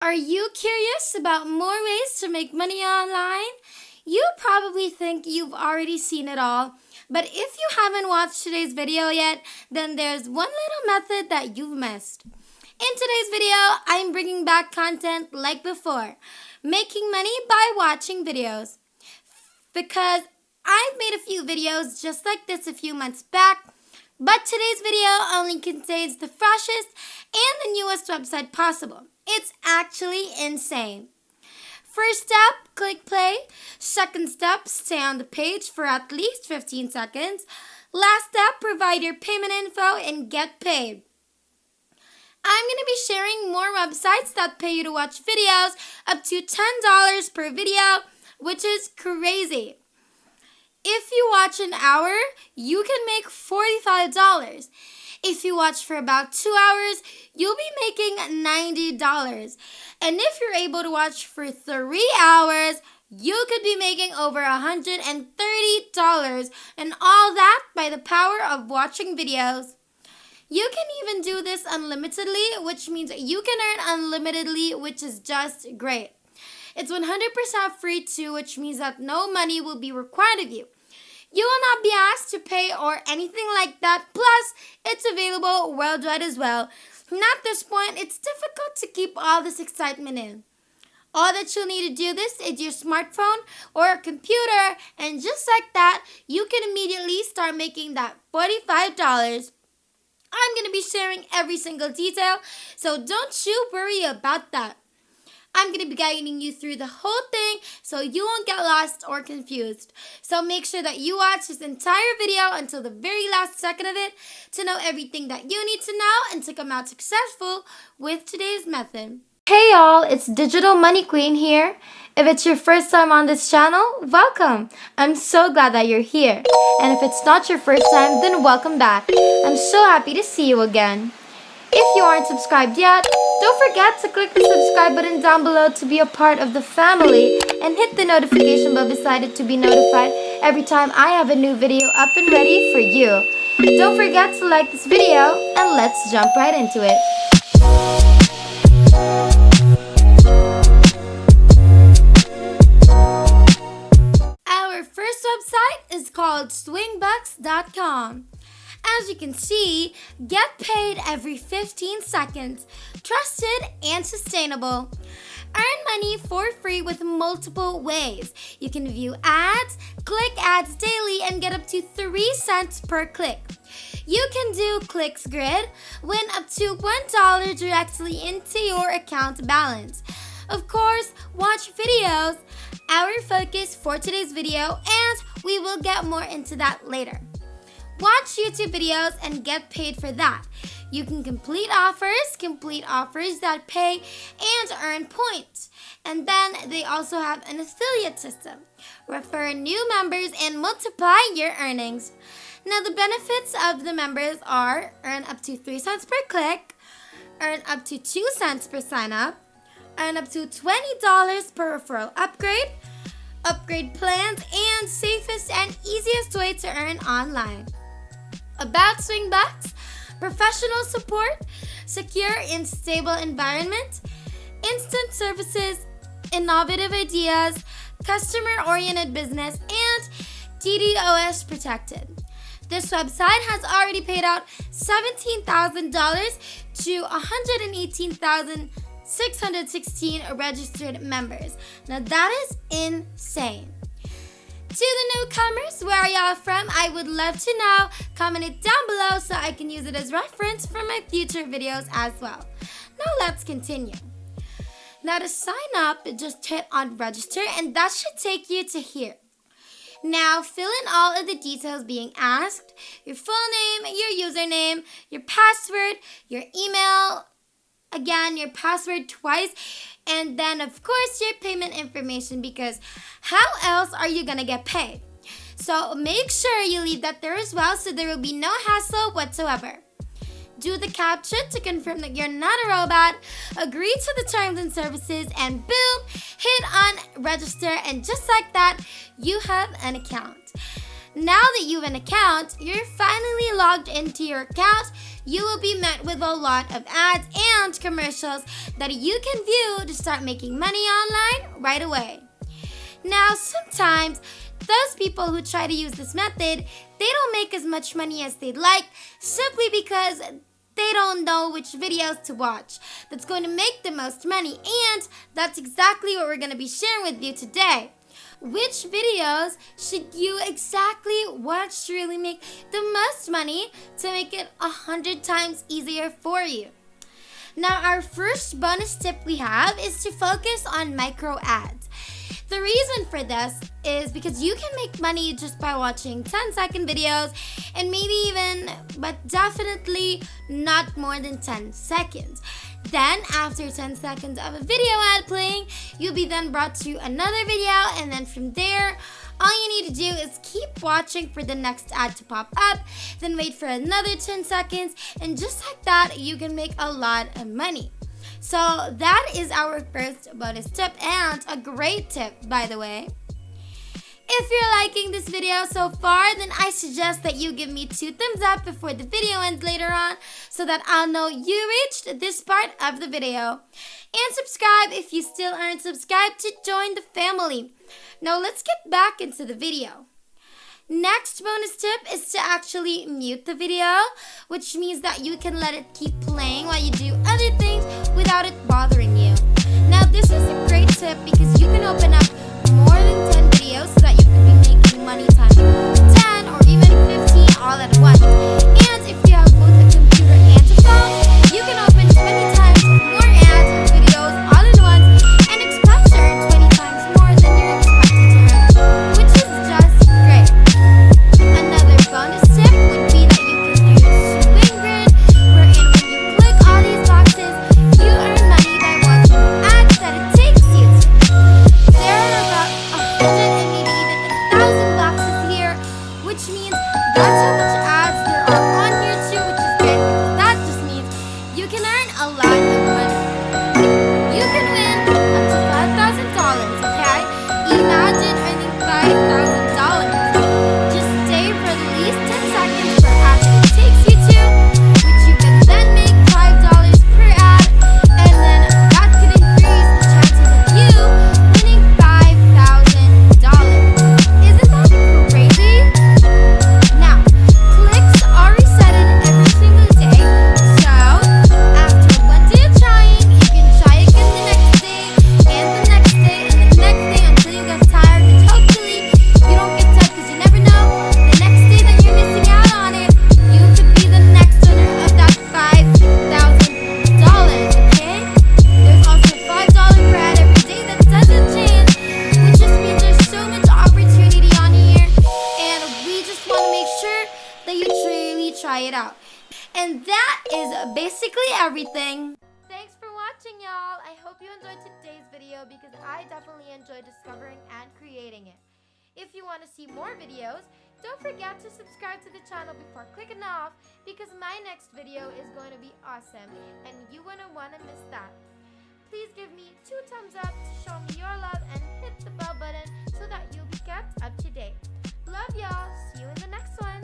Are you curious about more ways to make money online? You probably think you've already seen it all, but if you haven't watched today's video yet, then there's one little method that you've missed. In today's video, I'm bringing back content like before, making money by watching videos. Because I've made a few videos just like this a few months back, but today's video only contains the freshest and the newest website possible. It's actually insane. First step, click play. Second step, stay on the page for at least 15 seconds. Last step, provide your payment info and get paid. I'm going to be sharing more websites that pay you to watch videos up to $10 per video, which is crazy. If you watch an hour, you can make $45. If you watch for about 2 hours, you'll be making $90. And if you're able to watch for 3 hours, you could be making over $130. And all that by the power of watching videos. You can even do this unlimitedly, which means you can earn unlimitedly, which is just great. It's 100% free too, which means that no money will be required of you. You will not be asked to pay or anything like that. Plus, it's available worldwide as well. And at this point, it's difficult to keep all this excitement in. All that you'll need to do this is your smartphone or a computer, and just like that, you can immediately start making that $45. I'm going to be sharing every single detail, so don't you worry about that. I'm going to be guiding you through the whole thing so you won't get lost or confused. So make sure that you watch this entire video until the very last second of it to know everything that you need to know and to come out successful with today's method. Hey y'all, it's Digital Money Queen here. If it's your first time on this channel, welcome. I'm so glad that you're here. And if it's not your first time, then welcome back. I'm so happy to see you again. If you aren't subscribed yet, don't forget to click the subscribe button down below to be a part of the family and hit the notification bell beside it to be notified every time I have a new video up and ready for you. Don't forget to like this video and let's jump right into it. Our first website is called swingbucks.com. As you can see, get paid every 15 seconds, trusted and sustainable. Earn money for free with multiple ways. You can view ads, click ads daily, and get up to 3 cents per click. You can do clicks grid, win up to $1 directly into your account balance. Of course, watch videos, our focus for today's video, and we will get more into that later. Watch YouTube videos and get paid for that. You can complete offers that pay and earn points. And then they also have an affiliate system. Refer new members and multiply your earnings. Now the benefits of the members are earn up to 3 cents per click, earn up to 2 cents per sign up, earn up to $20 per referral upgrade plans, and safest and easiest way to earn online. About Swingbucks: professional support, secure and stable environment, instant services, innovative ideas, customer-oriented business, and DDoS protected. This website has already paid out $17,000 to 118,616 registered members. Now that is insane. To the newcomers, where are y'all from? I would love to know. Comment it down below so I can use it as reference for my future videos as well. Now let's continue. Now to sign up, just hit on register and that should take you to here. Now fill in all of the details being asked. Your full name, your username, your password, your email, again, your password twice, and then of course your payment information, because how else are you gonna get paid? So make sure you leave that there as well so there will be no hassle whatsoever. Do the CAPTCHA to confirm that you're not a robot, agree to the terms and services, and boom, hit on register, and just like that, you have an account. Now that you have an account, you're finally logged into your account, you will be met with a lot of ads and commercials that you can view to start making money online right away. Now, sometimes those people who try to use this method, they don't make as much money as they'd like simply because they don't know which videos to watch that's going to make the most money, and that's exactly what we're going to be sharing with you today. Which videos should you exactly watch to really make the most money to make it 100 times easier for you? Now, our first bonus tip we have is to focus on micro ads. The reason for this is because you can make money just by watching 10-second videos and maybe even, but definitely not more than 10 seconds. Then, after 10 seconds of a video ad playing, you'll be then brought to another video, and then from there, all you need to do is keep watching for the next ad to pop up, then wait for another 10 seconds, and just like that, you can make a lot of money. So that is our first bonus tip, and a great tip, by the way. If you're liking this video so far, then I suggest that you give me 2 thumbs up before the video ends later on so that I'll know you reached this part of the video. And subscribe if you still aren't subscribed to join the family. Now let's get back into the video. Next bonus tip is to actually mute the video, which means that you can let it keep playing while you do other things without it bothering you. Now this is a great tip because you can open up more than 10 videos so that you can be making money times 10 or even 15 all at once. And if you have both a computer and a phone, you can open 20 times more ads and videos all at once and expect to earn 20 times more than you're expected to earn, which is just great. Another bonus tip would be that you can use Swing Grid, wherein when you click all these boxes, you earn money by watching the ads that it takes you to. There are about 100 and maybe even 1,000 boxes here, which means that's how much ads there are on here too, which is great because that just means you can earn a lot of money. You can win up to $5,000, okay? Imagine earning $5,000. Just stay for at least 10 seconds per ad that it takes you to, which you can then make $5 per ad, and then that could increase the chances of you winning $5,000. Isn't that crazy? Now, clicks are resetted every single day, so after one day of trying, you can try again the next day, and the next day, and the next day until you get tired, and hopefully you don't get tired because you never know. The next day that you're missing out on it, you could be the next winner of that $5,000, okay? There's also $5 per ad every day that doesn't change, which just means there's so much opportunity on here, and we just want to make sure that you truly try it out. And that is basically everything. Thanks for watching, y'all. I hope you enjoyed today's video because I definitely enjoyed discovering and creating it. If you want to see more videos, don't forget to subscribe to the channel before clicking off because my next video is going to be awesome and you wouldn't want to miss that. Please give me 2 thumbs up to show me your love and hit the bell button so that you'll be kept up to date. Love y'all. See you in the next one.